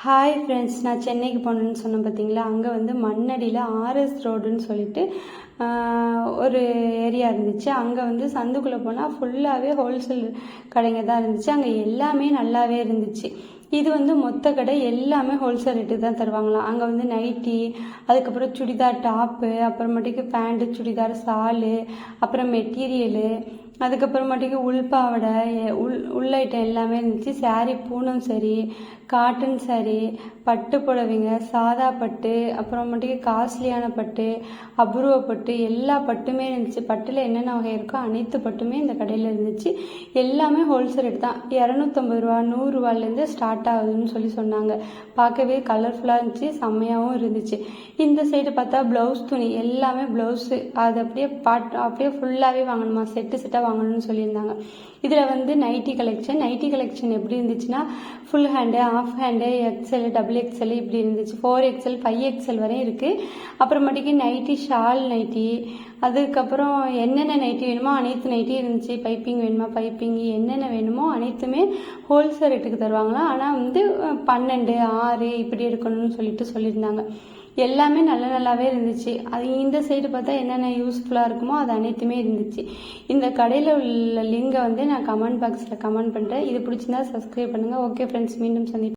Hi friends, நான் சென்னைக்கு போனேன்னு சொன்னேன் பார்த்தீங்களா. அங்கே வந்து மண்ணடியில் ஆர்எஸ் ரோடுன்னு சொல்லிட்டு ஒரு ஏரியா இருந்துச்சு. அங்கே வந்து சந்துக்குள்ளே போனால் ஃபுல்லாகவே ஹோல்சேல் கடைங்க தான் இருந்துச்சு. அங்கே எல்லாமே நல்லாவே இருந்துச்சு. இது வந்து மொத்த கடை, எல்லாமே ஹோல்சேல் ரேட்டு தான் தருவாங்களாம். அங்கே வந்து நைட்டி, அதுக்கப்புறம் சுடிதார் டாப்பு, அப்புறமேட்டுக்கு பேண்ட்டு, சுடிதார், ஷாலு, அப்புறம் மெட்டீரியலு, அதுக்கப்புறமேட்டுக்கு உள்பாவடை, உள் ஐட்டம் எல்லாமே இருந்துச்சு. சாரீ, பூனம் சரி, காட்டன் சாரீ, பட்டு புடவைங்க, சாதா பட்டு, அப்புறமேட்டுக்கு காஸ்ட்லியான பட்டு, அபூர்வ பட்டு, எல்லா பட்டுமே இருந்துச்சு. பட்டில் என்னென்ன வகை இருக்கோ அனைத்து பட்டுமே இந்த கடையில் இருந்துச்சு. எல்லாமே ஹோல்சேல் ரேட் தான். 250 ரூபா, 100 ரூபாலேருந்து ஸ்டார்ட் ஆகுதுன்னு சொல்லி சொன்னாங்க. பார்க்கவே கலர்ஃபுல்லாக இருந்துச்சு, செம்மையாகவும் இருந்துச்சு. இந்த சைடு பார்த்தா ப்ளவுஸ் துணி, எல்லாமே ப்ளவுஸு, அது அப்படியே ஃபுல்லாகவே வாங்கணுமா, செட்டாக வாங்கணும்னு சொல்லியிருந்தாங்க. இதில் வந்து நைட்டி கலெக்ஷன் எப்படி இருந்துச்சுன்னா, full hand, of hand, XL, double XL இப்படி இருந்துச்சு. 4XL 5XL வரையும் இருக்குது. அப்புறமேட்டுக்கு நைட்டி, ஷால் நைட்டி, அதுக்கப்புறம் என்னென்ன நைட்டி வேணுமோ அனைத்து நைட்டி இருந்துச்சு. பைப்பிங் வேணுமா பைப்பிங், என்னென்ன வேணுமோ அனைத்துமே ஹோல்சேல் ரேட்டுக்கு தருவாங்களாம். ஆனால் வந்து 12, 6 இப்படி எடுக்கணும்னு சொல்லியிருந்தாங்க. எல்லாமே நல்லாவே இருந்துச்சு. அது இந்த சைடு பார்த்தா என்னென்ன யூஸ்ஃபுல்லாக இருக்குமோ அது அனைத்துமே இருந்துச்சு. இந்த கடையில் உள்ள லிங்கை வந்து நான் கமெண்ட் பாக்ஸில் கமெண்ட் பண்ணுறேன். இது பிடிச்சிருந்தா சப்ஸ்கிரைப் பண்ணுங்கள். ஓகே ஃப்ரெண்ட்ஸ், மீண்டும் சந்திப்போம்.